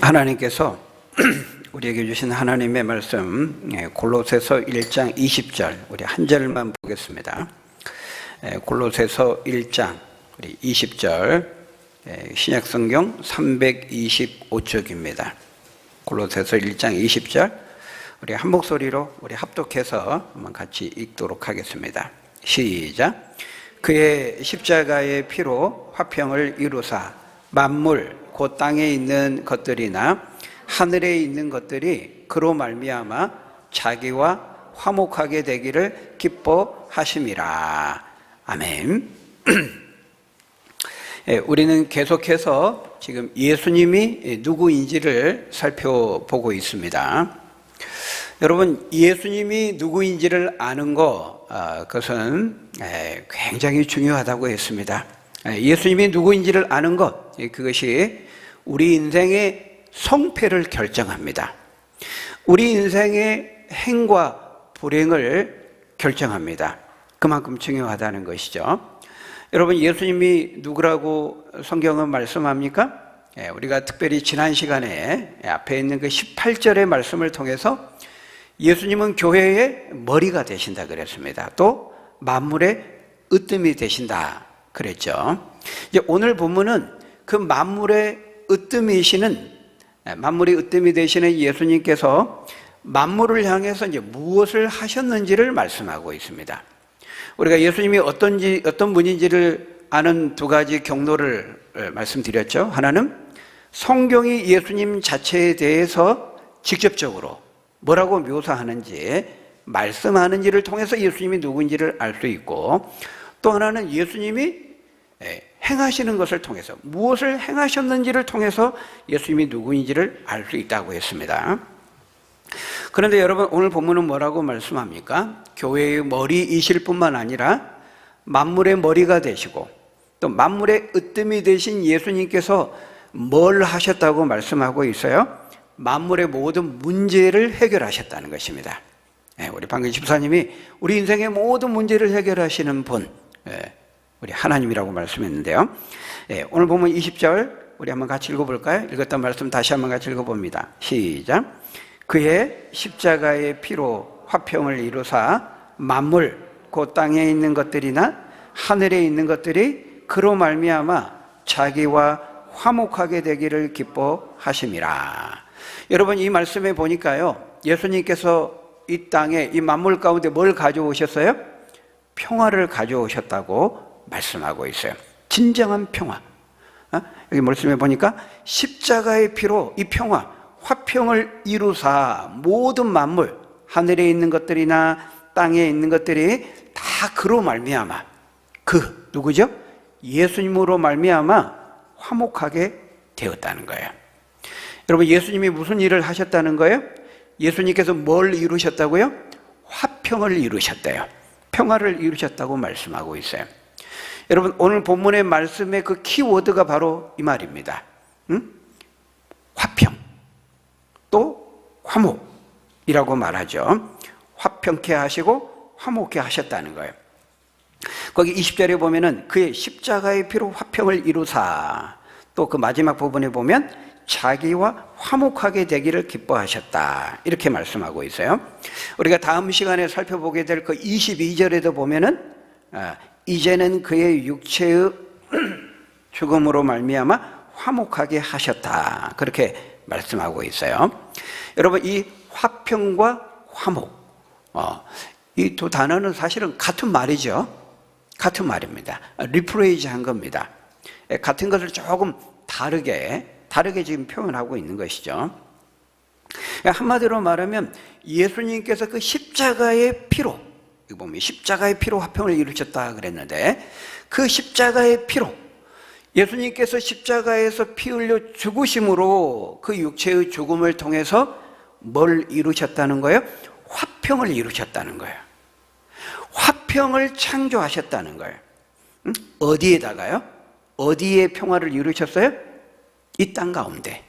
하나님께서 우리에게 주신 하나님의 말씀 골로새서 1장 20절 우리 한 절만 보겠습니다. 골로새서 1장 우리 20절 신약성경 325쪽입니다. 골로새서 1장 20절 우리 한 목소리로 우리 합독해서 한번 같이 읽도록 하겠습니다. 시작. 그의 십자가의 피로 화평을 이루사 만물 곧 땅에 있는 것들이나 하늘에 있는 것들이 그로 말미암아 자기와 화목하게 되기를 기뻐하심이라. 아멘. 우리는 계속해서 지금 예수님이 누구인지를 살펴보고 있습니다. 여러분, 예수님이 누구인지를 아는 그것은 굉장히 중요하다고 했습니다. 예수님이 누구인지를 아는 것, 그것이 우리 인생의 성패를 결정합니다. 우리 인생의 행과 불행을 결정합니다. 그만큼 중요하다는 것이죠. 여러분, 예수님이 누구라고 성경은 말씀합니까? 우리가 특별히 지난 시간에 앞에 있는 그 18절의 말씀을 통해서 예수님은 교회의 머리가 되신다 그랬습니다. 또 만물의 으뜸이 되신다 그랬죠. 이제 오늘 본문은 그 만물의 으뜸이 되시는 예수님께서 만물을 향해서 이제 무엇을 하셨는지를 말씀하고 있습니다. 우리가 예수님이 어떤 분인지를 아는 두 가지 경로를 말씀드렸죠. 하나는 성경이 예수님 자체에 대해서 직접적으로 뭐라고 묘사하는지 말씀하는지를 통해서 예수님이 누구인지를 알 수 있고, 또 하나는 예수님이 행하시는 것을 통해서 무엇을 행하셨는지를 통해서 예수님이 누구인지를 알 수 있다고 했습니다. 그런데 여러분, 오늘 본문은 뭐라고 말씀합니까? 교회의 머리이실 뿐만 아니라 만물의 머리가 되시고 또 만물의 으뜸이 되신 예수님께서 뭘 하셨다고 말씀하고 있어요? 만물의 모든 문제를 해결하셨다는 것입니다. 우리 방금 집사님이 우리 인생의 모든 문제를 해결하시는 분, 우리 하나님이라고 말씀했는데요. 오늘 보면 20절 우리 한번 같이 읽어볼까요? 읽었던 말씀 다시 한번 같이 읽어봅니다. 시작. 그의 십자가의 피로 화평을 이루사 만물 곧 땅에 있는 것들이나 하늘에 있는 것들이 그로 말미암아 자기와 화목하게 되기를 기뻐하심이라. 여러분, 이 말씀에 보니까요, 예수님께서 이 땅에 이 만물 가운데 뭘 가져오셨어요? 평화를 가져오셨다고 말씀하고 있어요. 진정한 평화. 여기 말씀해 보니까 십자가의 피로 이 평화, 화평을 이루사 모든 만물, 하늘에 있는 것들이나 땅에 있는 것들이 다 그로 말미암아, 누구죠? 예수님으로 말미암아 화목하게 되었다는 거예요. 여러분, 예수님이 무슨 일을 하셨다는 거예요? 예수님께서 뭘 이루셨다고요? 화평을 이루셨대요. 평화를 이루셨다고 말씀하고 있어요. 여러분, 오늘 본문의 말씀의 그 키워드가 바로 이 말입니다. 화평, 또 화목이라고 말하죠. 화평케 하시고 화목케 하셨다는 거예요. 거기 20절에 보면은 그의 십자가의 피로 화평을 이루사, 또 그 마지막 부분에 보면 자기와 화목하게 되기를 기뻐하셨다, 이렇게 말씀하고 있어요. 우리가 다음 시간에 살펴보게 될 그 22절에도 보면은 이제는 그의 육체의 죽음으로 말미암아 화목하게 하셨다, 그렇게 말씀하고 있어요. 여러분, 이 화평과 화목, 이 두 단어는 사실은 같은 말이죠. 같은 말입니다. 리프레이즈한 겁니다. 같은 것을 조금 다르게 지금 표현하고 있는 것이죠. 한마디로 말하면 예수님께서 그 십자가의 피로, 이거 보면 십자가의 피로 화평을 이루셨다 그랬는데, 그 십자가의 피로, 예수님께서 십자가에서 피 흘려 죽으심으로 그 육체의 죽음을 통해서 뭘 이루셨다는 거예요? 화평을 이루셨다는 거예요. 화평을 창조하셨다는 거예요. 어디에다가요? 어디에 평화를 이루셨어요? 이 땅 가운데.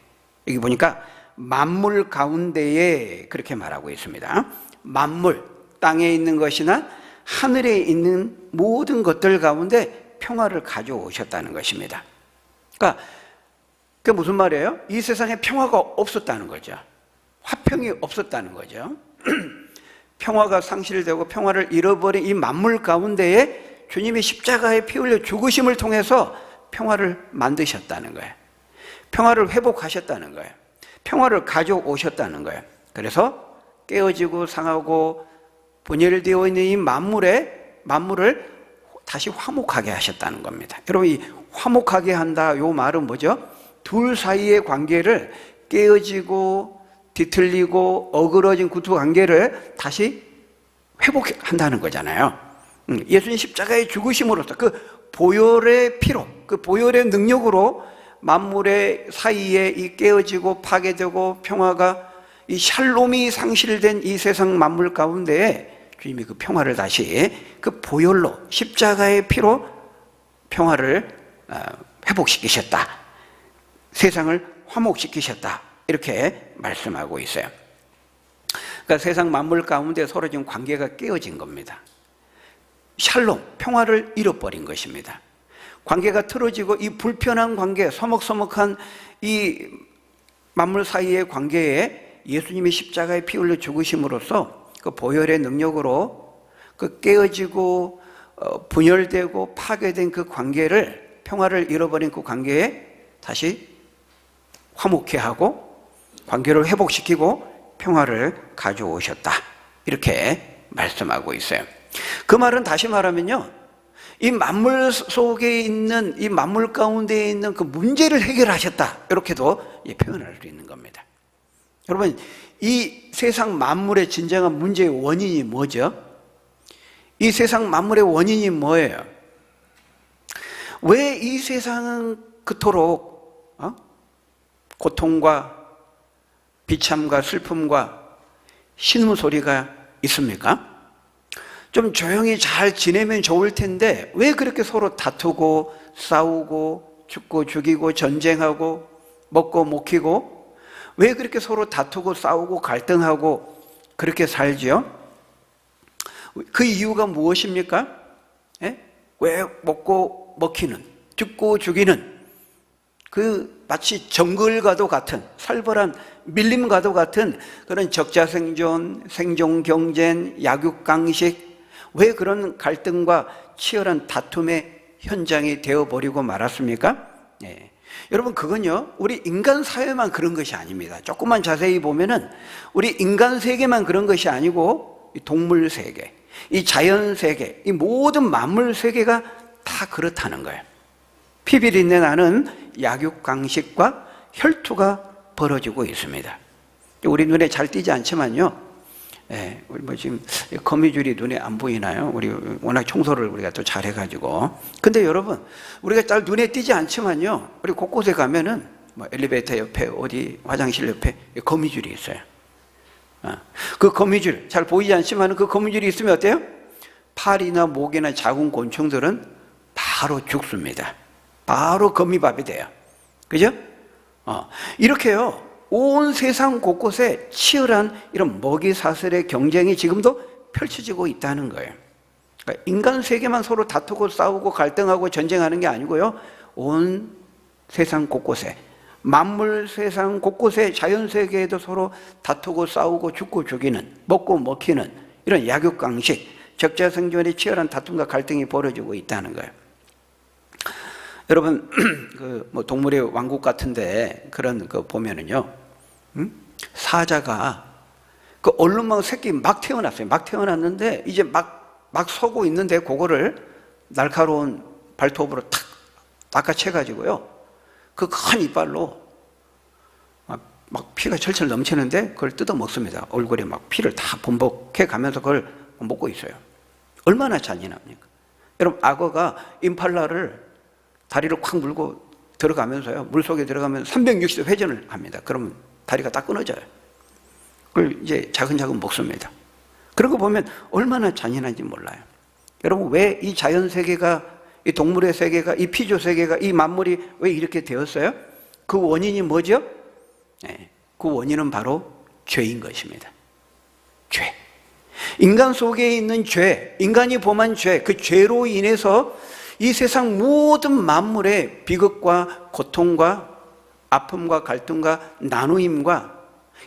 여기 보니까 만물 가운데에 그렇게 말하고 있습니다. 만물, 땅에 있는 것이나 하늘에 있는 모든 것들 가운데 평화를 가져오셨다는 것입니다. 그러니까 그게 무슨 말이에요? 이 세상에 평화가 없었다는 거죠. 화평이 없었다는 거죠. 평화가 상실되고 평화를 잃어버린 이 만물 가운데에 주님이 십자가에 피 흘려 죽으심을 통해서 평화를 만드셨다는 거예요. 평화를 회복하셨다는 거예요. 평화를 가져오셨다는 거예요. 그래서 깨어지고 상하고 분열되어 있는 이 만물을 다시 화목하게 하셨다는 겁니다. 여러분, 이 화목하게 한다, 요 말은 뭐죠? 둘 사이의 관계를, 깨어지고 뒤틀리고 어그러진 구두 관계를 다시 회복한다는 거잖아요. 예수님 십자가의 죽으심으로써 그 보혈의 피로, 그 보혈의 능력으로 만물의 사이에 이 깨어지고 파괴되고 평화가, 이 샬롬이 상실된 이 세상 만물 가운데에 주님이 그 평화를 다시 그 보혈로, 십자가의 피로 평화를 회복시키셨다. 세상을 화목시키셨다. 이렇게 말씀하고 있어요. 그러니까 세상 만물 가운데 서로 지금 관계가 깨어진 겁니다. 샬롬, 평화를 잃어버린 것입니다. 관계가 틀어지고 이 불편한 관계, 서먹서먹한 이 만물 사이의 관계에 예수님이 십자가에 피 흘려 죽으심으로써 그 보혈의 능력으로 그 깨어지고 분열되고 파괴된 그 관계를, 평화를 잃어버린 그 관계에 다시 화목케 하고 관계를 회복시키고 평화를 가져오셨다. 이렇게 말씀하고 있어요. 그 말은 다시 말하면요, 이 만물 속에 있는, 이 만물 가운데 있는 그 문제를 해결하셨다. 이렇게도 표현할 수 있는 겁니다. 여러분, 이 세상 만물의 진정한 문제의 원인이 뭐죠? 이 세상 만물의 원인이 뭐예요? 왜 이 세상은 그토록 고통과 비참과 슬픔과 신음소리가 있습니까? 좀 조용히 잘 지내면 좋을 텐데 왜 그렇게 서로 다투고 싸우고 죽고 죽이고 전쟁하고 먹고 먹히고 왜 그렇게 서로 다투고 싸우고 갈등하고 그렇게 살지요? 그 이유가 무엇입니까? 왜 먹고 먹히는, 죽고 죽이는 그 마치 정글과도 같은, 살벌한 밀림과도 같은 그런 적자생존, 생존경쟁, 약육강식, 왜 그런 갈등과 치열한 다툼의 현장이 되어버리고 말았습니까? 여러분, 그건요, 우리 인간 사회만 그런 것이 아닙니다. 조금만 자세히 보면은 우리 인간 세계만 그런 것이 아니고 이 동물 세계, 이 자연 세계, 이 모든 만물 세계가 다 그렇다는 거예요. 피비린내 나는 약육강식과 혈투가 벌어지고 있습니다. 우리 눈에 잘 띄지 않지만요, 우리 지금 거미줄이 눈에 안 보이나요? 우리 워낙 청소를 우리가 또 잘해가지고. 근데 여러분, 우리가 잘 눈에 띄지 않지만요, 우리 곳곳에 가면은 엘리베이터 옆에 어디 화장실 옆에 거미줄이 있어요. 그 거미줄 잘 보이지 않지만 그 거미줄이 있으면 어때요? 파리나 모기나 작은 곤충들은 바로 죽습니다. 바로 거미밥이 돼요. 그죠? 이렇게요, 온 세상 곳곳에 치열한 이런 먹이사슬의 경쟁이 지금도 펼쳐지고 있다는 거예요. 그러니까 인간 세계만 서로 다투고 싸우고 갈등하고 전쟁하는 게 아니고요, 온 세상 곳곳에, 만물 세상 곳곳에, 자연 세계에도 서로 다투고 싸우고 죽고 죽이는, 먹고 먹히는 이런 약육강식, 적자생존의 치열한 다툼과 갈등이 벌어지고 있다는 거예요. 여러분, 동물의 왕국 같은데 그런 거 보면은요, 사자가 그 얼룩말 새끼 막 태어났어요. 막 태어났는데 이제 막 서고 있는데 그거를 날카로운 발톱으로 탁 닦아채가지고요, 그 큰 이빨로 막 피가 철철 넘치는데 그걸 뜯어 먹습니다. 얼굴에 막 피를 다 범벅해 가면서 그걸 먹고 있어요. 얼마나 잔인합니까? 여러분, 악어가 임팔라를 다리를 콱 물고 들어가면서요, 물속에 들어가면 360도 회전을 합니다. 그러면 다리가 딱 끊어져요. 그걸 이제 차근차근 먹습니다. 그런 거 보면 얼마나 잔인한지 몰라요. 여러분, 왜 이 자연 세계가, 이 동물의 세계가, 이 피조 세계가, 이 만물이 왜 이렇게 되었어요? 그 원인이 뭐죠? 그 원인은 바로 죄인 것입니다. 죄. 인간 속에 있는 죄, 인간이 범한 죄, 그 죄로 인해서 이 세상 모든 만물의 비극과 고통과 아픔과 갈등과 나누임과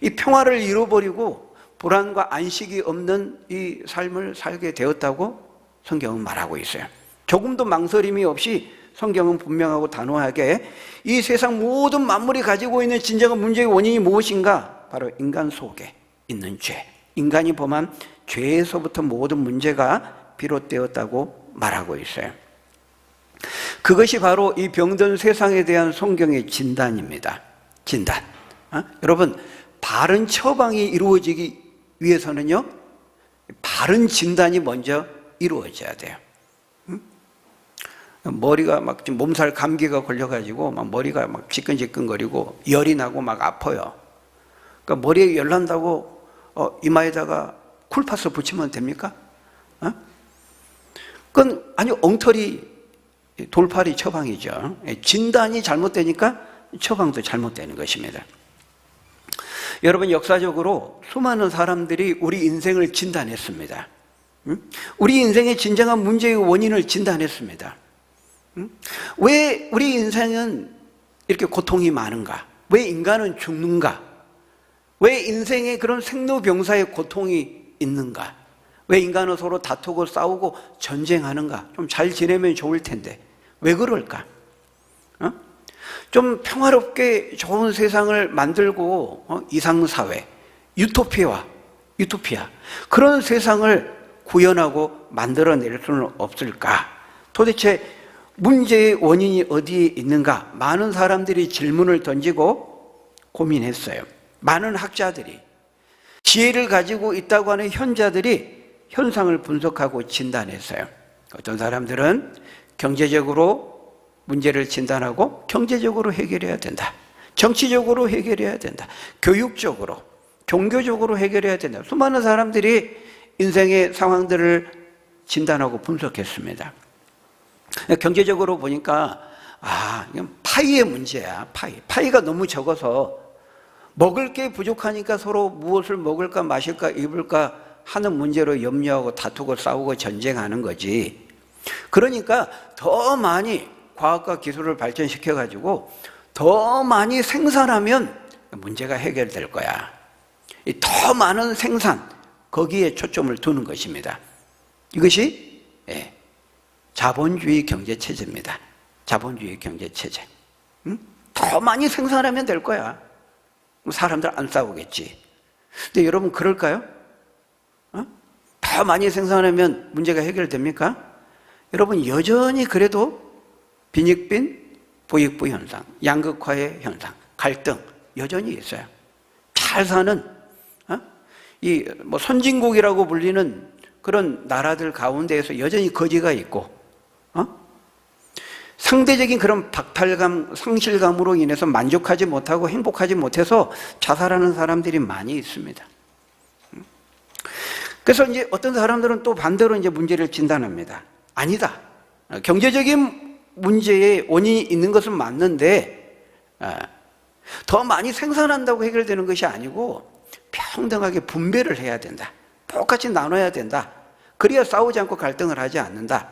이 평화를 잃어버리고 불안과 안식이 없는 이 삶을 살게 되었다고 성경은 말하고 있어요. 조금도 망설임이 없이 성경은 분명하고 단호하게 이 세상 모든 만물이 가지고 있는 진정한 문제의 원인이 무엇인가? 바로 인간 속에 있는 죄, 인간이 범한 죄에서부터 모든 문제가 비롯되었다고 말하고 있어요. 그것이 바로 이 병든 세상에 대한 성경의 진단입니다. 진단. 여러분, 바른 처방이 이루어지기 위해서는요, 바른 진단이 먼저 이루어져야 돼요. 머리가 막 지금 몸살 감기가 걸려가지고 막 머리가 막 지끈지끈거리고 열이 나고 막 아파요. 그러니까 머리에 열 난다고 이마에다가 쿨파스 붙이면 됩니까? 그건 아니 엉터리 돌팔이 처방이죠. 진단이 잘못되니까 처방도 잘못되는 것입니다. 여러분, 역사적으로 수많은 사람들이 우리 인생을 진단했습니다. 우리 인생의 진정한 문제의 원인을 진단했습니다. 왜 우리 인생은 이렇게 고통이 많은가? 왜 인간은 죽는가? 왜 인생에 그런 생로병사의 고통이 있는가? 왜 인간은 서로 다투고 싸우고 전쟁하는가? 좀 잘 지내면 좋을 텐데 왜 그럴까? 좀 평화롭게 좋은 세상을 만들고 이상사회, 유토피아 그런 세상을 구현하고 만들어낼 수는 없을까? 도대체 문제의 원인이 어디에 있는가? 많은 사람들이 질문을 던지고 고민했어요. 많은 학자들이, 지혜를 가지고 있다고 하는 현자들이 현상을 분석하고 진단했어요. 어떤 사람들은 경제적으로 문제를 진단하고 경제적으로 해결해야 된다. 정치적으로 해결해야 된다. 교육적으로, 종교적으로 해결해야 된다. 수많은 사람들이 인생의 상황들을 진단하고 분석했습니다. 경제적으로 보니까 이건 파이의 문제야. 파이가 너무 적어서 먹을 게 부족하니까 서로 무엇을 먹을까 마실까 입을까 하는 문제로 염려하고 다투고 싸우고 전쟁하는 거지. 그러니까 더 많이 과학과 기술을 발전시켜가지고 더 많이 생산하면 문제가 해결될 거야. 더 많은 생산, 거기에 초점을 두는 것입니다. 이것이 자본주의 경제체제입니다. 자본주의 경제체제. 더 많이 생산하면 될 거야. 사람들 안 싸우겠지. 근데 여러분 그럴까요? 더 많이 생산하면 문제가 해결됩니까? 여러분 여전히 그래도 빈익빈, 부익부 현상, 양극화의 현상, 갈등 여전히 있어요. 잘 사는 이 선진국이라고 불리는 그런 나라들 가운데에서 여전히 거지가 있고 상대적인 그런 박탈감, 상실감으로 인해서 만족하지 못하고 행복하지 못해서 자살하는 사람들이 많이 있습니다. 그래서 이제 어떤 사람들은 또 반대로 이제 문제를 진단합니다. 아니다. 경제적인 문제의 원인이 있는 것은 맞는데 더 많이 생산한다고 해결되는 것이 아니고 평등하게 분배를 해야 된다. 똑같이 나눠야 된다. 그래야 싸우지 않고 갈등을 하지 않는다.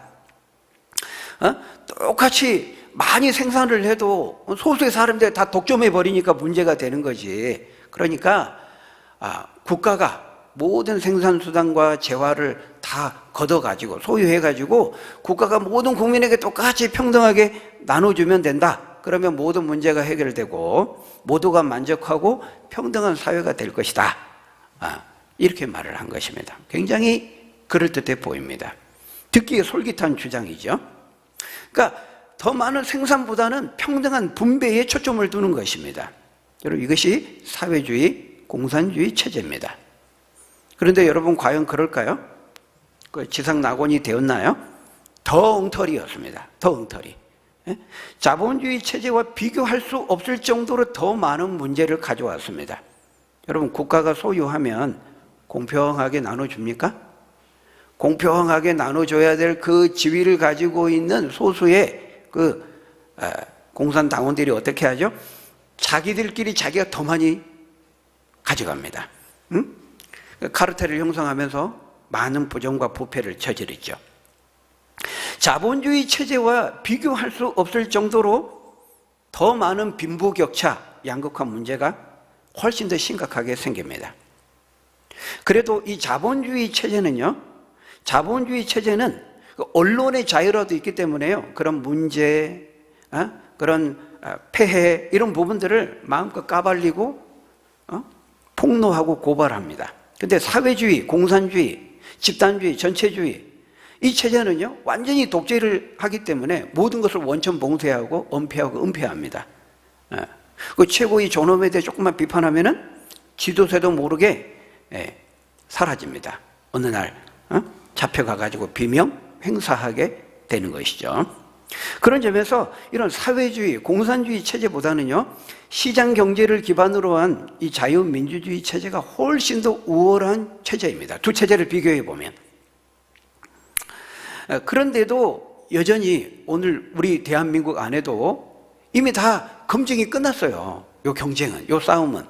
똑같이 많이 생산을 해도 소수의 사람들이 다 독점해 버리니까 문제가 되는 거지. 그러니까 국가가 모든 생산수단과 재화를 다 걷어가지고 소유해가지고 국가가 모든 국민에게 똑같이 평등하게 나눠주면 된다. 그러면 모든 문제가 해결되고 모두가 만족하고 평등한 사회가 될 것이다. 이렇게 말을 한 것입니다. 굉장히 그럴듯해 보입니다. 듣기에 솔깃한 주장이죠. 그러니까 더 많은 생산보다는 평등한 분배에 초점을 두는 것입니다. 여러분 이것이 사회주의, 공산주의 체제입니다. 그런데 여러분 과연 그럴까요? 그 지상낙원이 되었나요? 더 엉터리였습니다. 더 엉터리. 자본주의 체제와 비교할 수 없을 정도로 더 많은 문제를 가져왔습니다. 여러분 국가가 소유하면 공평하게 나눠줍니까? 공평하게 나눠줘야 될 그 지위를 가지고 있는 소수의 공산당원들이 어떻게 하죠? 자기들끼리 자기가 더 많이 가져갑니다. 카르텔을 형성하면서 많은 부정과 부패를 저지르죠. 자본주의 체제와 비교할 수 없을 정도로 더 많은 빈부격차, 양극화 문제가 훨씬 더 심각하게 생깁니다. 그래도 이 자본주의 체제는요, 자본주의 체제는 언론의 자유라도 있기 때문에요, 그런 문제, 그런 폐해, 이런 부분들을 마음껏 까발리고 폭로하고 고발합니다. 근데 사회주의, 공산주의, 집단주의, 전체주의, 이 체제는요 완전히 독재를 하기 때문에 모든 것을 원천 봉쇄하고 은폐하고 은폐합니다. 그 최고의 존엄에 대해 조금만 비판하면은 지도세도 모르게 사라집니다. 어느 날 잡혀가 가지고 비명 행사하게 되는 것이죠. 그런 점에서 이런 사회주의, 공산주의 체제보다는요 시장 경제를 기반으로 한 이 자유민주주의 체제가 훨씬 더 우월한 체제입니다. 두 체제를 비교해 보면. 그런데도 여전히 오늘 우리 대한민국 안에도 이미 다 검증이 끝났어요. 요 경쟁은, 요 싸움은.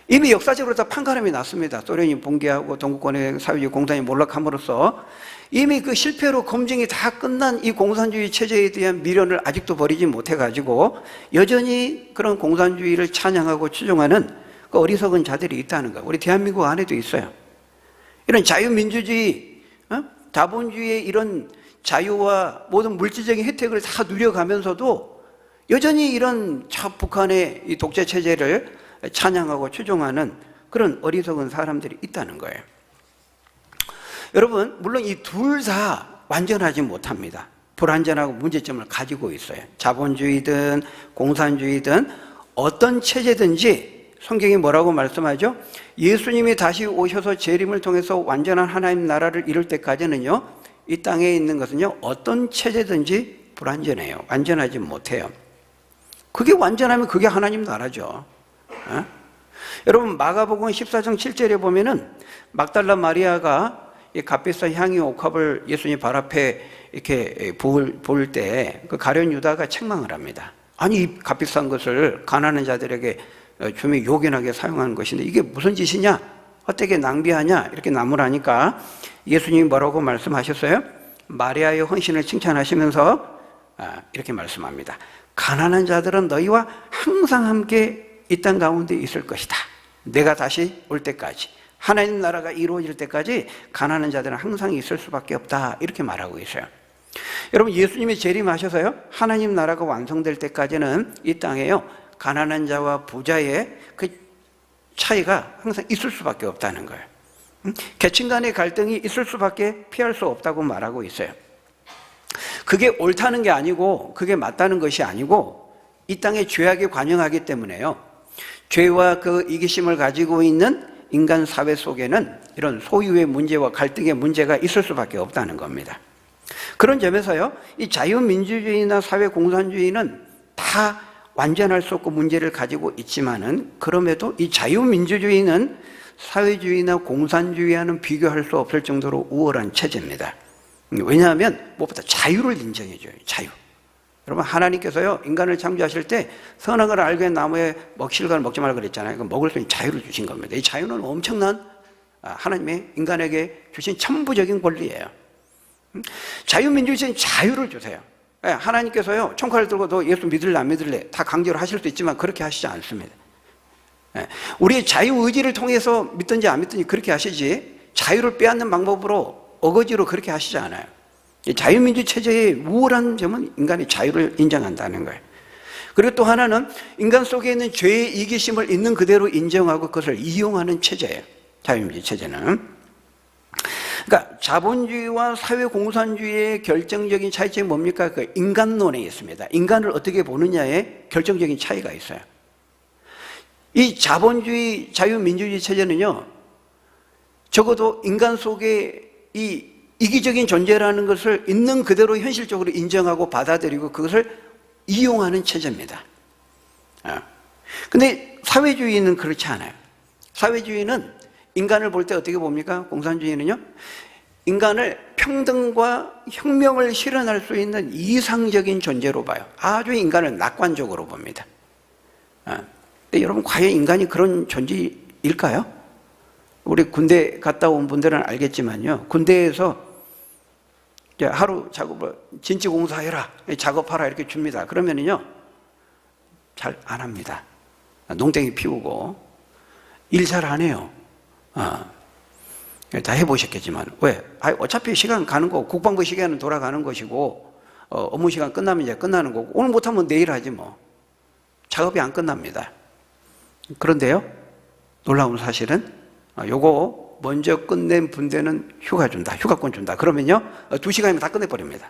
이미 역사적으로 다 판가름이 났습니다. 소련이 붕괴하고 동구권의 사회주의 공산이 몰락함으로써 이미 그 실패로 검증이 다 끝난 이 공산주의 체제에 대한 미련을 아직도 버리지 못해가지고 여전히 그런 공산주의를 찬양하고 추종하는 그 어리석은 자들이 있다는 거. 우리 대한민국 안에도 있어요. 이런 자유민주주의, 자본주의의 이런 자유와 모든 물질적인 혜택을 다 누려가면서도 여전히 이런 북한의 이 독재 체제를 찬양하고 추종하는 그런 어리석은 사람들이 있다는 거예요. 여러분, 물론 이 둘 다 완전하지 못합니다. 불완전하고 문제점을 가지고 있어요. 자본주의든 공산주의든 어떤 체제든지 성경이 뭐라고 말씀하죠? 예수님이 다시 오셔서 재림을 통해서 완전한 하나님 나라를 이룰 때까지는요, 이 땅에 있는 것은요, 어떤 체제든지 불완전해요. 완전하지 못해요. 그게 완전하면 그게 하나님 나라죠. 여러분, 마가복음 14장 7절에 보면은 막달라 마리아가 이 값비싼 향유 옥합을 예수님 발 앞에 이렇게 부을 때 그 가룟 유다가 책망을 합니다. 아니, 이 값비싼 것을 가난한 자들에게 주면 요긴하게 사용하는 것인데 이게 무슨 짓이냐? 헛되게 낭비하냐? 이렇게 나무라니까 예수님이 뭐라고 말씀하셨어요? 마리아의 헌신을 칭찬하시면서 이렇게 말씀합니다. 가난한 자들은 너희와 항상 함께 이 땅 가운데 있을 것이다. 내가 다시 올 때까지, 하나님 나라가 이루어질 때까지 가난한 자들은 항상 있을 수밖에 없다. 이렇게 말하고 있어요. 여러분, 예수님이 재림하셔서요, 하나님 나라가 완성될 때까지는 이 땅에요, 가난한 자와 부자의 그 차이가 항상 있을 수밖에 없다는 거예요. 계층 간의 갈등이 있을 수밖에 피할 수 없다고 말하고 있어요. 그게 옳다는 게 아니고, 그게 맞다는 것이 아니고, 이 땅에 죄악이 관영하기 때문에요, 죄와 그 이기심을 가지고 있는 인간 사회 속에는 이런 소유의 문제와 갈등의 문제가 있을 수밖에 없다는 겁니다. 그런 점에서요, 이 자유민주주의나 사회공산주의는 다 완전할 수 없고 문제를 가지고 있지만은, 그럼에도 이 자유민주주의는 사회주의나 공산주의와는 비교할 수 없을 정도로 우월한 체제입니다. 왜냐하면 무엇보다 자유를 인정해줘요. 자유. 여러분, 하나님께서요, 인간을 창조하실 때 선악을 알게 나무에 먹실과를 먹지 말라 그랬잖아요. 먹을 수 있는 자유를 주신 겁니다. 이 자유는 엄청난 하나님의 인간에게 주신 천부적인 권리예요. 자유민주주의는 자유를 주세요. 하나님께서요, 총칼을 들고 너 예수 믿을래 안 믿을래 다 강제로 하실 수 있지만 그렇게 하시지 않습니다. 우리의 자유의지를 통해서 믿든지 안 믿든지 그렇게 하시지, 자유를 빼앗는 방법으로 어거지로 그렇게 하시지 않아요. 자유민주 체제의 우월한 점은 인간의 자유를 인정한다는 거예요. 그리고 또 하나는 인간 속에 있는 죄의 이기심을 있는 그대로 인정하고 그것을 이용하는 체제예요. 자유민주 체제는. 그러니까 자본주의와 사회공산주의의 결정적인 차이점이 뭡니까? 그 인간론에 있습니다. 인간을 어떻게 보느냐에 결정적인 차이가 있어요. 이 자본주의, 자유민주주의 체제는요, 적어도 인간 속에 이 이기적인 존재라는 것을 있는 그대로 현실적으로 인정하고 받아들이고 그것을 이용하는 체제입니다. 근데 사회주의는 그렇지 않아요. 사회주의는 인간을 볼 때 어떻게 봅니까? 공산주의는요, 인간을 평등과 혁명을 실현할 수 있는 이상적인 존재로 봐요. 아주 인간을 낙관적으로 봅니다. 근데 여러분, 과연 인간이 그런 존재일까요? 우리 군대 갔다 온 분들은 알겠지만요, 군대에서 하루 작업을 진지공사해라, 작업하라 이렇게 줍니다. 그러면은요, 잘 안 합니다. 농땡이 피우고 일 잘 안 해요. 다 해보셨겠지만 왜? 어차피 시간 가는 거고 국방부 시간은 돌아가는 것이고 업무 시간 끝나면 이제 끝나는 거고 오늘 못하면 내일 하지 뭐. 작업이 안 끝납니다. 그런데요, 놀라운 사실은 요거 먼저 끝낸 분대는 휴가 준다, 휴가권 준다. 그러면요 2시간이면 다 끝내버립니다.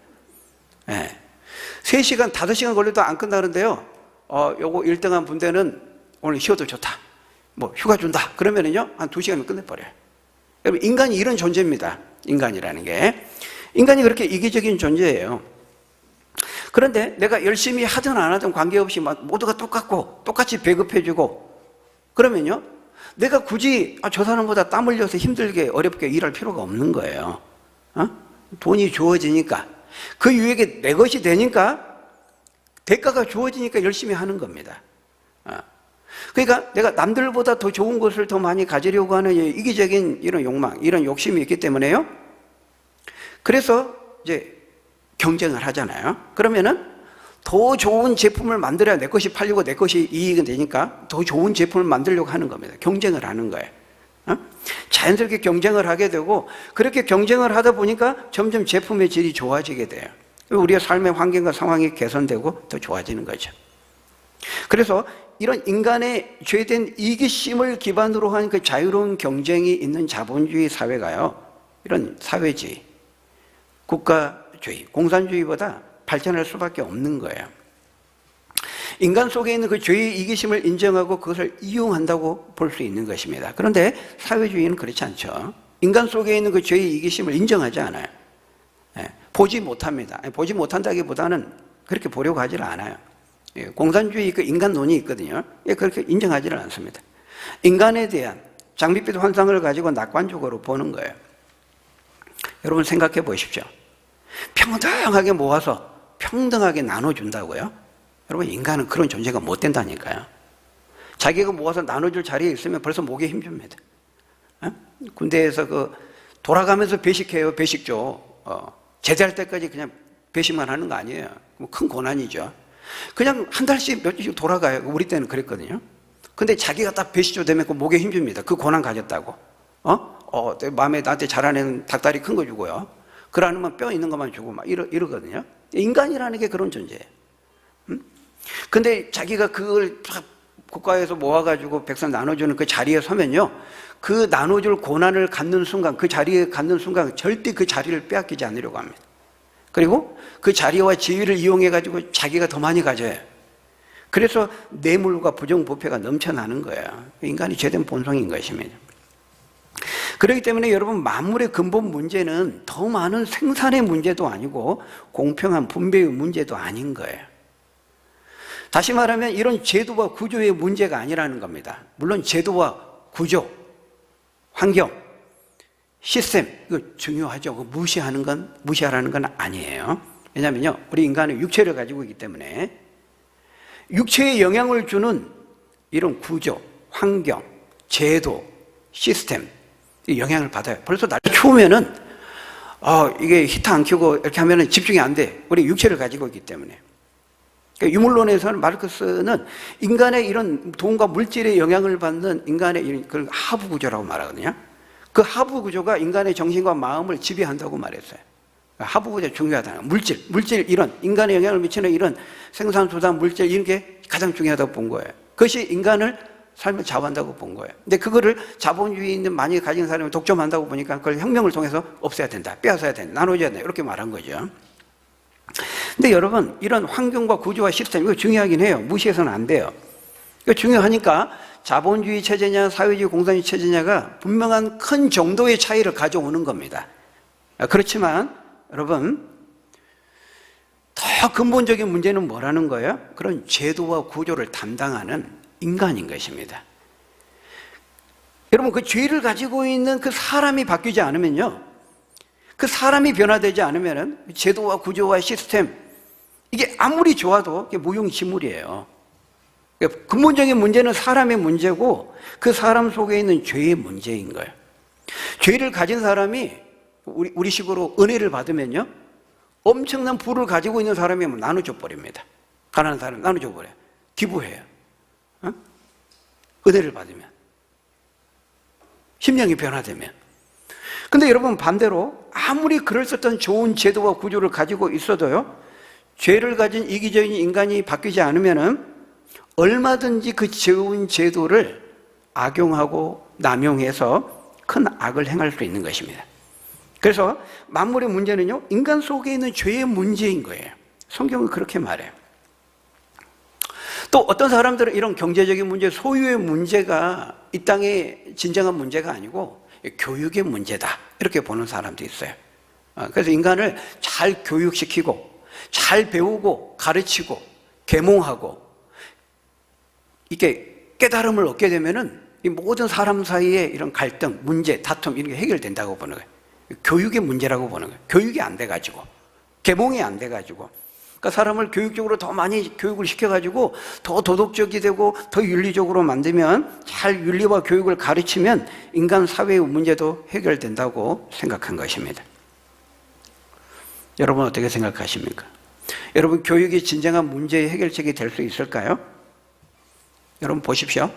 3시간, 5시간 걸려도 안 끝나는데요, 요거 1등한 분대는 오늘 쉬어도 좋다, 뭐 휴가 준다. 그러면은요 한 2시간이면 끝내버려요. 여러분, 인간이 이런 존재입니다. 인간이라는 게. 인간이 그렇게 이기적인 존재예요. 그런데 내가 열심히 하든 안 하든 관계없이 모두가 똑같고 똑같이 배급해주고 그러면요, 내가 굳이 저 사람보다 땀 흘려서 힘들게 어렵게 일할 필요가 없는 거예요. 돈이 주어지니까, 그 유익이 내 것이 되니까, 대가가 주어지니까 열심히 하는 겁니다. 그러니까 내가 남들보다 더 좋은 것을 더 많이 가지려고 하는 이기적인 이런 욕망, 이런 욕심이 있기 때문에요, 그래서 이제 경쟁을 하잖아요. 그러면은 더 좋은 제품을 만들어야 내 것이 팔리고 내 것이 이익이 되니까 더 좋은 제품을 만들려고 하는 겁니다. 경쟁을 하는 거예요. 자연스럽게 경쟁을 하게 되고, 그렇게 경쟁을 하다 보니까 점점 제품의 질이 좋아지게 돼요. 우리의 삶의 환경과 상황이 개선되고 더 좋아지는 거죠. 그래서 이런 인간의 죄된 이기심을 기반으로 한 그 자유로운 경쟁이 있는 자본주의 사회가요, 이런 사회주의, 국가주의, 공산주의보다 발전할 수밖에 없는 거예요. 인간 속에 있는 그 죄의 이기심을 인정하고 그것을 이용한다고 볼 수 있는 것입니다. 그런데 사회주의는 그렇지 않죠. 인간 속에 있는 그 죄의 이기심을 인정하지 않아요. 보지 못합니다. 보지 못한다기보다는 그렇게 보려고 하지를 않아요. 공산주의 그 인간론이 있거든요. 그렇게 인정하지를 않습니다. 인간에 대한 장밋빛 환상을 가지고 낙관적으로 보는 거예요. 여러분 생각해 보십시오. 평등하게 모아서 평등하게 나눠준다고요? 여러분, 인간은 그런 존재가 못 된다니까요. 자기가 모아서 나눠줄 자리에 있으면 벌써 목에 힘줍니다. 군대에서 돌아가면서 배식해요. 배식죠. 제대할 때까지 그냥 배식만 하는 거 아니에요. 큰 고난이죠. 그냥 한 달씩 몇 주씩 돌아가요. 우리 때는 그랬거든요. 근데 자기가 딱 배식조 되면 그 목에 힘줍니다. 그 고난 가졌다고. 마음에 나한테 자라는 닭다리 큰 거 주고요. 그러면 뼈 있는 것만 주고 막 이러거든요. 인간이라는 게 그런 존재예요. 근데 자기가 그걸 국가에서 모아가지고 백성 나눠주는 그 자리에 서면요, 그 나눠줄 고난을 갖는 순간, 그 자리에 갖는 순간 절대 그 자리를 빼앗기지 않으려고 합니다. 그리고 그 자리와 지위를 이용해가지고 자기가 더 많이 가져요. 그래서 뇌물과 부정부패가 넘쳐나는 거예요. 인간이 죄된 본성인 것입니다. 그렇기 때문에 여러분, 만물의 근본 문제는 더 많은 생산의 문제도 아니고 공평한 분배의 문제도 아닌 거예요. 다시 말하면 이런 제도와 구조의 문제가 아니라는 겁니다. 물론 제도와 구조, 환경, 시스템, 이거 중요하죠. 무시하라는 건 아니에요. 왜냐하면요, 우리 인간은 육체를 가지고 있기 때문에 육체에 영향을 주는 이런 구조, 환경, 제도, 시스템, 영향을 받아요. 벌써 날 추우면은 이게 히터 안 켜고 이렇게 하면은 집중이 안 돼. 우리 육체를 가지고 있기 때문에. 그러니까 유물론에서는 마르크스는 인간의 이런 돈과 물질의 영향을 받는 인간의 이런 그런 하부 구조라고 말하거든요. 그 하부 구조가 인간의 정신과 마음을 지배한다고 말했어요. 하부 구조 중요하다는 물질 이런 인간의 영향을 미치는 이런 생산수단 물질 이런 게 가장 중요하다고 본 거예요. 그것이 인간을 삶을 좌우한다고 본 거예요. 근데 그거를 자본주의 있는 많이 가진 사람이 독점한다고 보니까 그걸 혁명을 통해서 없애야 된다, 빼앗아야 된다, 나눠줘야 된다, 이렇게 말한 거죠. 근데 여러분, 이런 환경과 구조와 시스템, 이거 중요하긴 해요. 무시해서는 안 돼요. 이거 중요하니까 자본주의 체제냐 사회주의 공산주의 체제냐가 분명한 큰 정도의 차이를 가져오는 겁니다. 그렇지만 여러분, 더 근본적인 문제는 뭐라는 거예요? 그런 제도와 구조를 담당하는 인간인 것입니다. 여러분, 그 죄를 가지고 있는 그 사람이 바뀌지 않으면요, 그 사람이 변화되지 않으면 제도와 구조와 시스템, 이게 아무리 좋아도 이게 무용지물이에요. 그러니까 근본적인 문제는 사람의 문제고 그 사람 속에 있는 죄의 문제인 거예요. 죄를 가진 사람이 우리식으로 은혜를 받으면요, 엄청난 부를 가지고 있는 사람이 나눠줘 버립니다. 가난한 사람 나눠줘 버려요. 기부해요. 은혜를 받으면. 심령이 변화되면. 근데 여러분 반대로 아무리 그럴듯한 좋은 제도와 구조를 가지고 있어도요, 죄를 가진 이기적인 인간이 바뀌지 않으면은 얼마든지 그 좋은 제도를 악용하고 남용해서 큰 악을 행할 수 있는 것입니다. 그래서 만물의 문제는요, 인간 속에 있는 죄의 문제인 거예요. 성경은 그렇게 말해요. 또 어떤 사람들은 이런 경제적인 문제, 소유의 문제가 이 땅의 진정한 문제가 아니고 교육의 문제다, 이렇게 보는 사람도 있어요. 그래서 인간을 잘 교육시키고 잘 배우고 가르치고 계몽하고 이게 깨달음을 얻게 되면은 이 모든 사람 사이의 이런 갈등, 문제, 다툼 이런 게 해결된다고 보는 거예요. 교육의 문제라고 보는 거예요. 교육이 안 돼가지고, 계몽이 안 돼가지고. 그러니까 사람을 교육적으로 더 많이 교육을 시켜가지고 더 도덕적이 되고 더 윤리적으로 만들면, 잘 윤리와 교육을 가르치면 인간 사회의 문제도 해결된다고 생각한 것입니다. 여러분 어떻게 생각하십니까? 여러분 교육이 진정한 문제의 해결책이 될 수 있을까요? 여러분 보십시오.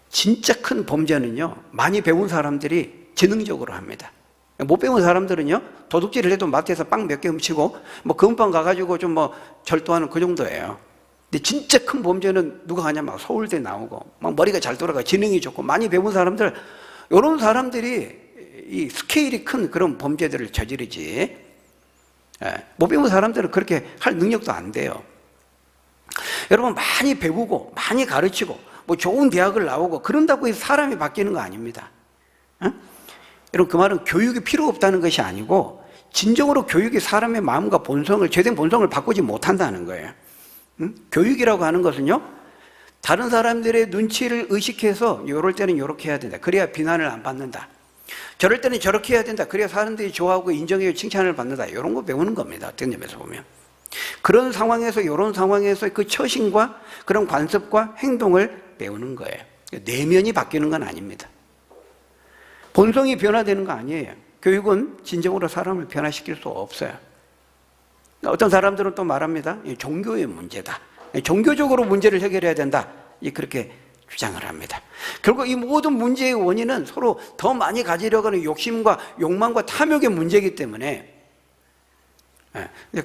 진짜 큰 범죄는요, 많이 배운 사람들이 지능적으로 합니다. 못 배운 사람들은요, 도둑질을 해도 마트에서 빵 몇 개 훔치고 뭐 금방 가가지고 좀 뭐 절도하는 그 정도예요. 근데 진짜 큰 범죄는 누가 하냐, 막 서울대 나오고 막 머리가 잘 돌아가 지능이 좋고 많이 배운 사람들, 이런 사람들이 이 스케일이 큰 그런 범죄들을 저지르지, 못 배운 사람들은 그렇게 할 능력도 안 돼요. 여러분 많이 배우고 많이 가르치고 뭐 좋은 대학을 나오고 그런다고 해서 사람이 바뀌는 거 아닙니다. 여러분 그 말은 교육이 필요 없다는 것이 아니고, 진정으로 교육이 사람의 마음과 본성을, 죄된 본성을 바꾸지 못한다는 거예요. 교육이라고 하는 것은요, 다른 사람들의 눈치를 의식해서 이럴 때는 이렇게 해야 된다, 그래야 비난을 안 받는다, 저럴 때는 저렇게 해야 된다, 그래야 사람들이 좋아하고 인정해요, 칭찬을 받는다, 이런 거 배우는 겁니다. 어떤 점에서 보면 그런 상황에서, 이런 상황에서 그 처신과 그런 관습과 행동을 배우는 거예요. 내면이 바뀌는 건 아닙니다. 본성이 변화되는 거 아니에요. 교육은 진정으로 사람을 변화시킬 수 없어요. 어떤 사람들은 또 말합니다. 종교의 문제다, 종교적으로 문제를 해결해야 된다, 그렇게 주장을 합니다. 결국 이 모든 문제의 원인은 서로 더 많이 가지려고 하는 욕심과 욕망과 탐욕의 문제이기 때문에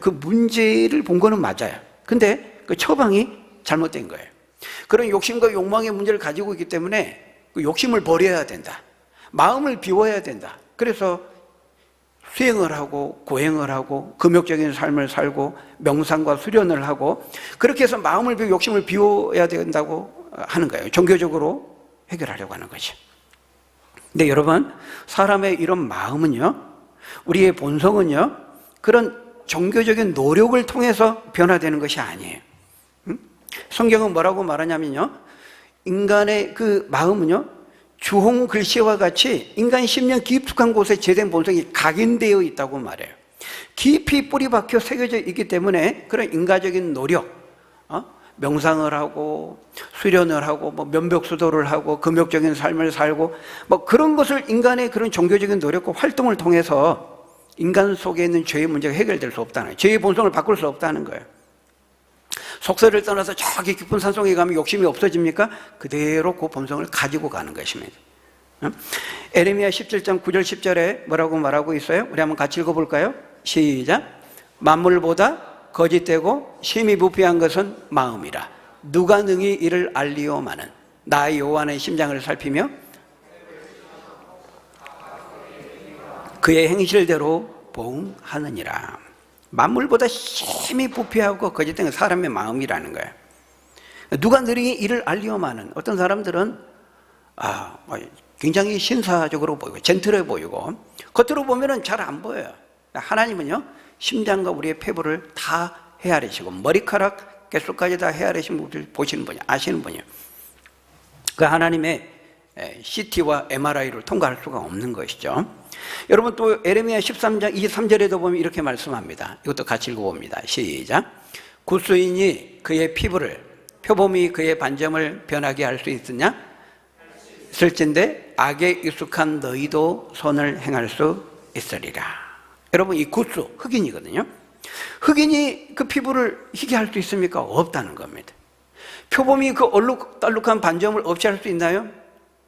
그 문제를 본 거는 맞아요. 근데 그 처방이 잘못된 거예요. 그런 욕심과 욕망의 문제를 가지고 있기 때문에 그 욕심을 버려야 된다, 마음을 비워야 된다. 그래서 수행을 하고 고행을 하고 금욕적인 삶을 살고 명상과 수련을 하고, 그렇게 해서 마음을 비우고 욕심을 비워야 된다고 하는 거예요. 종교적으로 해결하려고 하는 거죠. 근데 여러분, 사람의 이런 마음은요, 우리의 본성은요, 그런 종교적인 노력을 통해서 변화되는 것이 아니에요. 성경은 뭐라고 말하냐면요, 인간의 그 마음은요, 주홍 글씨와 같이 인간 심령 깊숙한 곳에 죄된 본성이 각인되어 있다고 말해요. 깊이 뿌리 박혀 새겨져 있기 때문에 그런 인간적인 노력, 명상을 하고 수련을 하고 뭐 면벽수도를 하고 금욕적인 삶을 살고 뭐 그런 것을, 인간의 그런 종교적인 노력과 활동을 통해서 인간 속에 있는 죄의 문제가 해결될 수 없다는 거예요. 죄의 본성을 바꿀 수 없다는 거예요. 속세를 떠나서 저기 깊은 산속에 가면 욕심이 없어집니까? 그대로 그 본성을 가지고 가는 것입니다. 에레미야 17장 9절 10절에 뭐라고 말하고 있어요? 우리 한번 같이 읽어볼까요? 시작. 만물보다 거짓되고 심히 부패한 것은 마음이라. 누가 능히 이를 알리오마는. 나 여호와의 심장을 살피며 그의 행실대로 보응하느니라. 만물보다 심히 부패하고 거짓된 건 사람의 마음이라는 거예요. 누가 능히 이를 알리오마는. 어떤 사람들은 굉장히 신사적으로 보이고 젠틀해 보이고 겉으로 보면은 잘 안 보여요. 하나님은요, 심장과 우리의 폐부를 다 헤아리시고 머리카락 갯속까지 다 헤아리신 분들 보시는 분이, 아시는 분이에요. 그 하나님의 CT와 MRI를 통과할 수가 없는 것이죠. 여러분 또 에레미야 13장 23절에도 보면 이렇게 말씀합니다. 이것도 같이 읽어봅니다. 시작. 굿수인이 그의 피부를, 표범이 그의 반점을 변하게 할 수 있으냐? 있을진데 악에 익숙한 너희도 선을 행할 수 있으리라. 여러분 이 굿수, 흑인이거든요. 흑인이 그 피부를 희게 할 수 있습니까? 없다는 겁니다. 표범이 그 얼룩덜룩한 반점을 없이 할 수 있나요?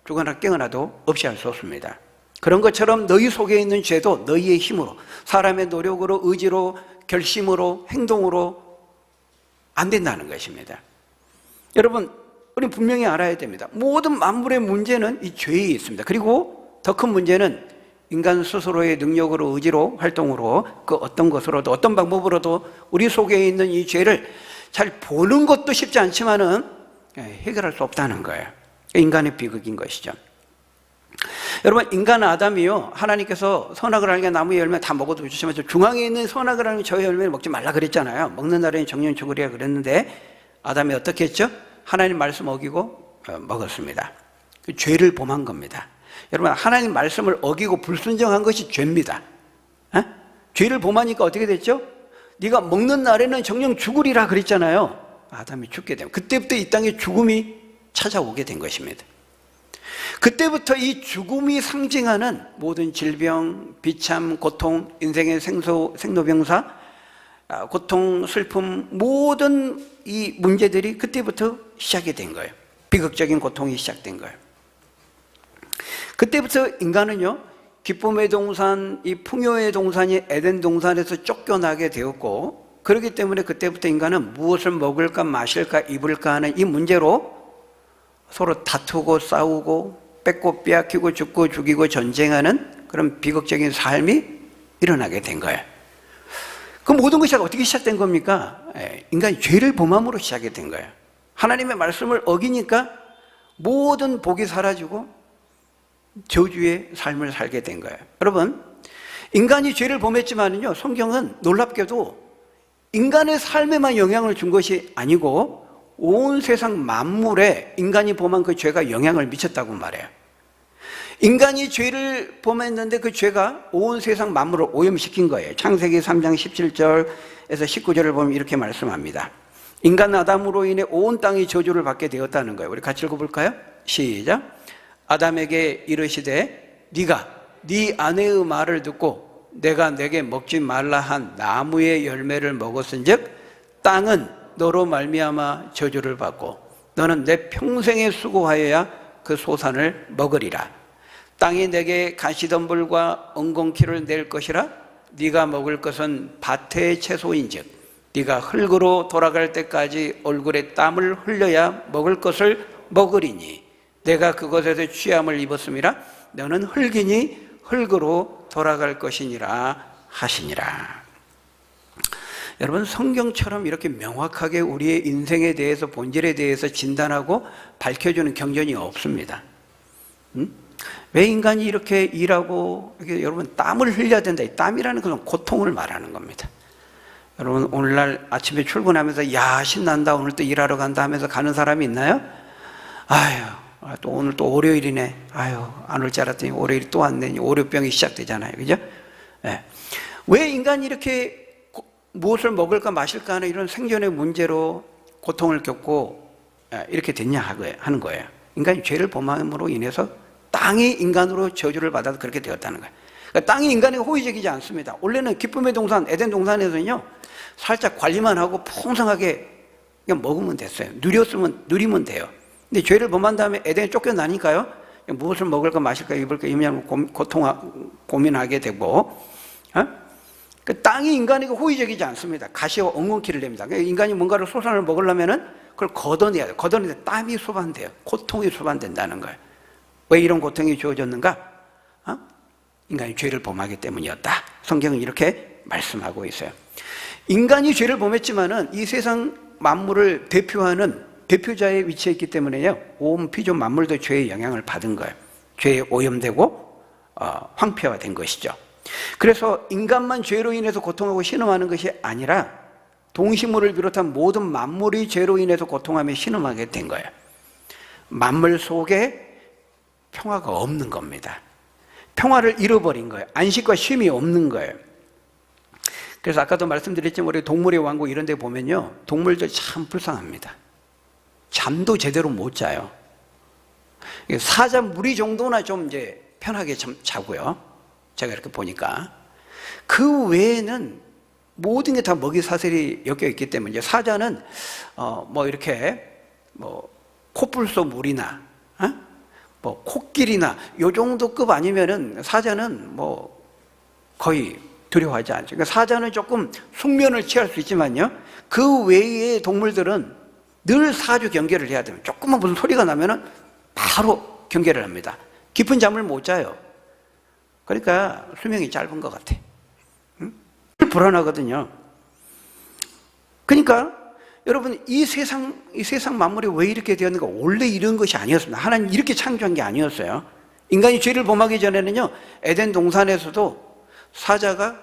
죽어나 깨어나도 없이 할 수 없습니다. 그런 것처럼 너희 속에 있는 죄도 너희의 힘으로, 사람의 노력으로, 의지로, 결심으로, 행동으로 안 된다는 것입니다. 여러분, 우리 분명히 알아야 됩니다. 모든 만물의 문제는 이 죄에 있습니다. 그리고 더 큰 문제는 인간 스스로의 능력으로, 의지로, 활동으로, 그 어떤 것으로도, 어떤 방법으로도 우리 속에 있는 이 죄를 잘 보는 것도 쉽지 않지만은 해결할 수 없다는 거예요. 인간의 비극인 것이죠. 여러분, 인간 아담이요, 하나님께서 선악을 알게 나무 열매 다 먹어도 주시면 중앙에 있는 선악을 알게 저 열매를 먹지 말라 그랬잖아요. 먹는 날에는 정령 죽으리라 그랬는데 아담이 어떻게 했죠? 하나님 말씀 어기고 먹었습니다. 죄를 범한 겁니다. 여러분, 하나님 말씀을 어기고 불순종한 것이 죄입니다. 죄를 범하니까 어떻게 됐죠? 네가 먹는 날에는 정령 죽으리라 그랬잖아요. 아담이 죽게 되면 그때부터 이 땅에 죽음이 찾아오게 된 것입니다. 그때부터 이 죽음이 상징하는 모든 질병, 비참, 고통, 인생의 생로병사, 고통, 슬픔, 모든 이 문제들이 그때부터 시작이 된 거예요. 비극적인 고통이 시작된 거예요. 그때부터 인간은요, 기쁨의 동산, 이 풍요의 동산이 에덴 동산에서 쫓겨나게 되었고, 그렇기 때문에 그때부터 인간은 무엇을 먹을까 마실까 입을까 하는 이 문제로 서로 다투고 싸우고 뺏고 빼앗기고 죽고 죽이고 전쟁하는 그런 비극적인 삶이 일어나게 된 거예요. 그 모든 것이 어떻게 시작된 겁니까? 인간이 죄를 범함으로 시작이 된 거예요. 하나님의 말씀을 어기니까 모든 복이 사라지고 저주의 삶을 살게 된 거예요. 여러분, 인간이 죄를 범했지만요, 성경은 놀랍게도 인간의 삶에만 영향을 준 것이 아니고 온 세상 만물에 인간이 범한 그 죄가 영향을 미쳤다고 말해요. 인간이 죄를 범했는데 그 죄가 온 세상 만물을 오염시킨 거예요. 창세기 3장 17절에서 19절을 보면 이렇게 말씀합니다. 인간 아담으로 인해 온 땅이 저주를 받게 되었다는 거예요. 우리 같이 읽어볼까요? 시작. 아담에게 이르시되 네가 네 아내의 말을 듣고 내가 내게 먹지 말라 한 나무의 열매를 먹었은즉 땅은 너로 말미암아 저주를 받고 너는 내 평생에 수고하여야 그 소산을 먹으리라. 땅이 내게 가시덤불과 엉겅퀴를 낼 것이라. 네가 먹을 것은 밭의 채소인즉 네가 흙으로 돌아갈 때까지 얼굴에 땀을 흘려야 먹을 것을 먹으리니 내가 그것에서 취함을 입었음이라. 너는 흙이니 흙으로 돌아갈 것이니라 하시니라. 여러분, 성경처럼 이렇게 명확하게 우리의 인생에 대해서, 본질에 대해서 진단하고 밝혀주는 경전이 없습니다. 왜 인간이 이렇게 일하고, 이렇게 여러분, 땀을 흘려야 된다. 이 땀이라는 것은 고통을 말하는 겁니다. 여러분, 오늘날 아침에 출근하면서 야, 신난다, 오늘 또 일하러 간다 하면서 가는 사람이 있나요? 아유, 또 오늘 또 월요일이네. 아유, 안 올 줄 알았더니 월요일이 또 왔네. 월요병이 시작되잖아요. 그죠? 네. 왜 인간이 이렇게 무엇을 먹을까 마실까 하는 이런 생존의 문제로 고통을 겪고 이렇게 됐냐 하는 거예요. 인간이 죄를 범함으로 인해서 땅이 인간으로 저주를 받아서 그렇게 되었다는 거예요. 그러니까 땅이 인간에게 호의적이지 않습니다. 원래는 기쁨의 동산, 에덴 동산에서는요, 살짝 관리만 하고 풍성하게 그냥 먹으면 됐어요. 누리면 돼요. 근데 죄를 범한 다음에 에덴에 쫓겨나니까요, 무엇을 먹을까 마실까 입을까 고민하게 되고, 그 땅이 인간에게 호의적이지 않습니다. 가시와 엉겅퀴를 냅니다. 그러니까 인간이 뭔가를 소산을 먹으려면은 그걸 걷어내야 돼요. 걷어내야 땀이 수반돼요. 고통이 수반된다는 거예요. 왜 이런 고통이 주어졌는가? 인간이 죄를 범하기 때문이었다. 성경은 이렇게 말씀하고 있어요. 인간이 죄를 범했지만은 이 세상 만물을 대표하는 대표자의 위치에 있기 때문에요, 온 피조 만물도 죄의 영향을 받은 거예요. 죄에 오염되고 황폐화된 것이죠. 그래서 인간만 죄로 인해서 고통하고 신음하는 것이 아니라 동식물을 비롯한 모든 만물이 죄로 인해서 고통하며 신음하게 된 거예요. 만물 속에 평화가 없는 겁니다. 평화를 잃어버린 거예요. 안식과 쉼이 없는 거예요. 그래서 아까도 말씀드렸지만 우리 동물의 왕국 이런 데 보면요, 동물들 참 불쌍합니다. 잠도 제대로 못 자요. 사자 무리 정도나 좀 이제 편하게 자고요. 제가 이렇게 보니까. 그 외에는 모든 게 다 먹이 사슬이 엮여 있기 때문에 사자는 뭐 이렇게 뭐 코뿔소 물이나 뭐 코끼리나 요 정도 급 아니면은 사자는 뭐 거의 두려워하지 않죠. 그러니까 사자는 조금 숙면을 취할 수 있지만요, 그 외의 동물들은 늘 사주 경계를 해야 됩니다. 조금만 무슨 소리가 나면은 바로 경계를 합니다. 깊은 잠을 못 자요. 그러니까 수명이 짧은 것 같아. 불안하거든요. 그러니까 여러분, 이 세상 만물이 왜 이렇게 되었는가? 원래 이런 것이 아니었습니다. 하나님 이렇게 창조한 게 아니었어요. 인간이 죄를 범하기 전에는요, 에덴 동산에서도 사자가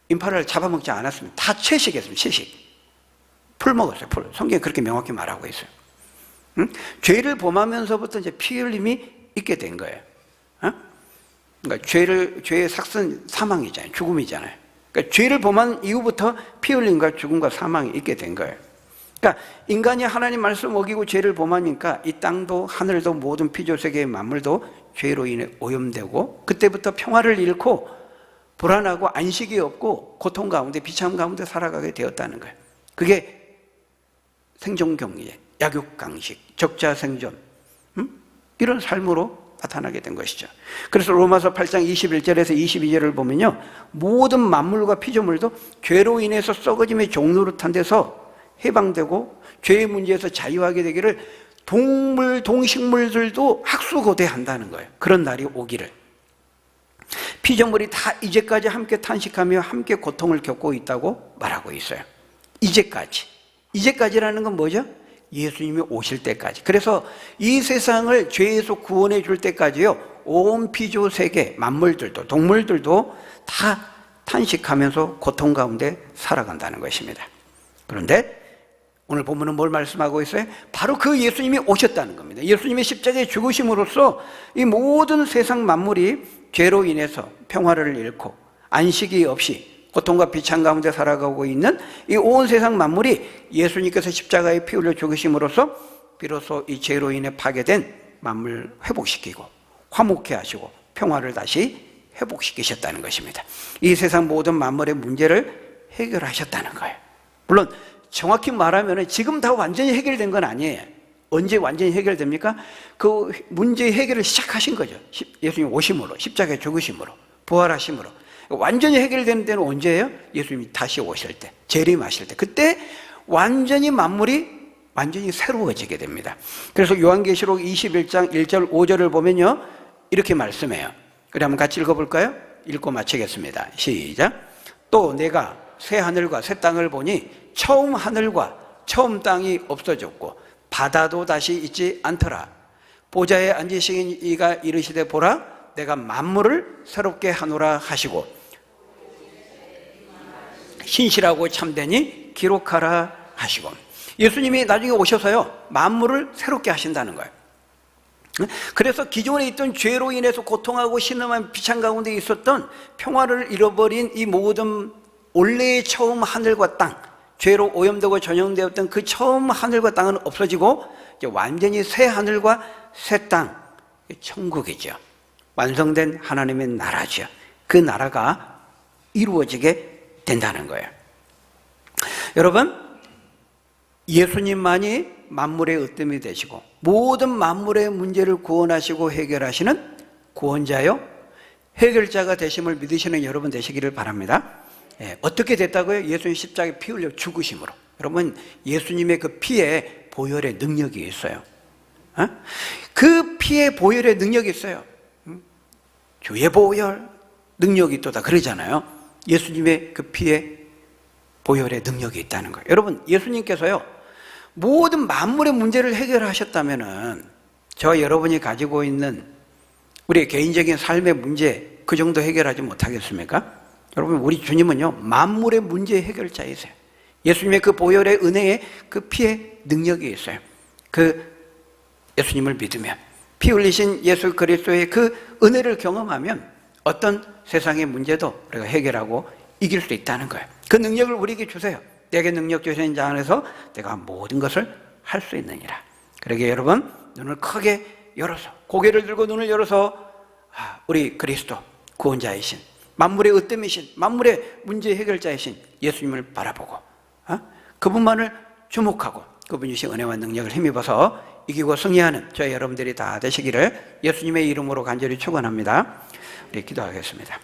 인파를 잡아먹지 않았습니다. 다 채식했습니다. 채식. 풀 먹었어요. 풀. 성경이 그렇게 명확히 말하고 있어요. 죄를 범하면서부터 이제 피 흘림이 있게 된 거예요. 그러니까 죄의 삭은 사망이잖아요. 죽음이잖아요. 그러니까 죄를 범한 이후부터 피 흘림과 죽음과 사망이 있게 된 거예요. 그러니까 인간이 하나님 말씀 어기고 죄를 범하니까 이 땅도 하늘도 모든 피조세계의 만물도 죄로 인해 오염되고, 그때부터 평화를 잃고 불안하고 안식이 없고 고통 가운데 비참 가운데 살아가게 되었다는 거예요. 그게 생존경제, 약육강식, 적자생존, 이런 삶으로 나타나게 된 것이죠. 그래서 로마서 8장 21절에서 22절을 보면요, 모든 만물과 피조물도 죄로 인해서 썩어짐의 종노릇한 데서 해방되고 죄의 문제에서 자유하게 되기를 동물, 동식물들도 학수고대한다는 거예요. 그런 날이 오기를. 피조물이 다 이제까지 함께 탄식하며 함께 고통을 겪고 있다고 말하고 있어요. 이제까지라는 건 뭐죠? 예수님이 오실 때까지. 그래서 이 세상을 죄에서 구원해 줄 때까지요, 온 피조 세계 만물들도 동물들도 다 탄식하면서 고통 가운데 살아간다는 것입니다. 그런데 오늘 본문은 뭘 말씀하고 있어요? 바로 그 예수님이 오셨다는 겁니다. 예수님의 십자가에 죽으심으로써 이 모든 세상 만물이 죄로 인해서 평화를 잃고 안식이 없이 고통과 비참 가운데 살아가고 있는 이 온 세상 만물이 예수님께서 십자가에 피 흘려 죽으심으로써 비로소 이 죄로 인해 파괴된 만물 회복시키고 화목케 하시고 평화를 다시 회복시키셨다는 것입니다. 이 세상 모든 만물의 문제를 해결하셨다는 거예요. 물론 정확히 말하면 지금 다 완전히 해결된 건 아니에요. 언제 완전히 해결됩니까? 그 문제 해결을 시작하신 거죠. 예수님 오심으로, 십자가에 죽으심으로, 부활하심으로. 완전히 해결되는 때는 언제예요? 예수님이 다시 오실 때, 재림하실 때. 그때 완전히 만물이 완전히 새로워지게 됩니다. 그래서 요한계시록 21장 1절 5절을 보면요, 이렇게 말씀해요. 그래, 한번 같이 읽어볼까요? 읽고 마치겠습니다. 시작. 또 내가 새 하늘과 새 땅을 보니 처음 하늘과 처음 땅이 없어졌고 바다도 다시 있지 않더라. 보좌에 앉으신 이가 이르시되 보라, 내가 만물을 새롭게 하노라 하시고 신실하고 참되니 기록하라 하시고. 예수님이 나중에 오셔서요, 만물을 새롭게 하신다는 거예요. 그래서 기존에 있던 죄로 인해서 고통하고 신음한 비참 가운데 있었던 평화를 잃어버린 이 모든 원래의 처음 하늘과 땅, 죄로 오염되고 전염되었던 그 처음 하늘과 땅은 없어지고 이제 완전히 새 하늘과 새 땅, 천국이죠. 완성된 하나님의 나라죠. 그 나라가 이루어지게 된다는 거예요. 여러분, 예수님만이 만물의 으뜸이 되시고 모든 만물의 문제를 구원하시고 해결하시는 구원자요, 해결자가 되심을 믿으시는 여러분 되시기를 바랍니다. 어떻게 됐다고요? 예수님 십자가에 피 흘려 죽으심으로. 여러분, 예수님의 그 피에 보혈의 능력이 있어요. 그 피에 보혈의 능력이 있어요. 주의 보혈 능력이 있도다 그러잖아요. 예수님의 그 피에 보혈의 능력이 있다는 거예요. 여러분, 예수님께서요, 모든 만물의 문제를 해결하셨다면은 저와 여러분이 가지고 있는 우리의 개인적인 삶의 문제 그 정도 해결하지 못하겠습니까? 여러분, 우리 주님은요, 만물의 문제 해결자이세요. 예수님의 그 보혈의 은혜에 그 피의 능력이 있어요. 그 예수님을 믿으면, 피 흘리신 예수 그리스도의 그 은혜를 경험하면 어떤 세상의 문제도 우리가 해결하고 이길 수 있다는 거예요. 그 능력을 우리에게 주세요. 내게 능력 주시는 자 안에서 내가 모든 것을 할 수 있느니라. 그러기에 여러분, 눈을 크게 열어서, 고개를 들고 눈을 열어서 우리 그리스도 구원자이신, 만물의 으뜸이신, 만물의 문제 해결자이신 예수님을 바라보고 그분만을 주목하고 그분이 주신 은혜와 능력을 힘입어서 이기고 승리하는 저희 여러분들이 다 되시기를 예수님의 이름으로 간절히 축원합니다. 우리 기도하겠습니다.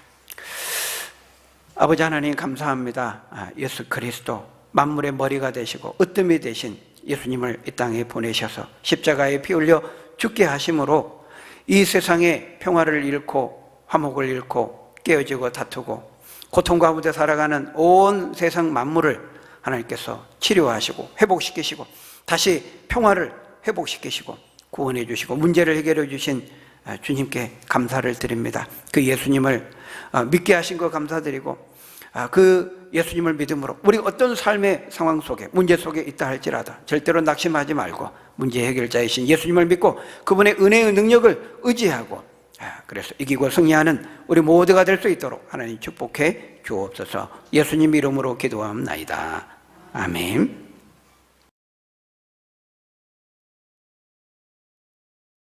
아버지 하나님 감사합니다. 예수 그리스도 만물의 머리가 되시고 으뜸이 되신 예수님을 이 땅에 보내셔서 십자가에 피 흘려 죽게 하심으로 이 세상에 평화를 잃고 화목을 잃고 깨어지고 다투고 고통 가운데 살아가는 온 세상 만물을 하나님께서 치료하시고 회복시키시고 다시 평화를 회복시키시고 구원해 주시고 문제를 해결해 주신 주님께 감사를 드립니다. 그 예수님을 믿게 하신 거 감사드리고 그 예수님을 믿음으로 우리 어떤 삶의 상황 속에 문제 속에 있다 할지라도 절대로 낙심하지 말고 문제 해결자이신 예수님을 믿고 그분의 은혜의 능력을 의지하고 그래서 이기고 승리하는 우리 모두가 될 수 있도록 하나님 축복해 주옵소서. 예수님 이름으로 기도합나이다. 아멘.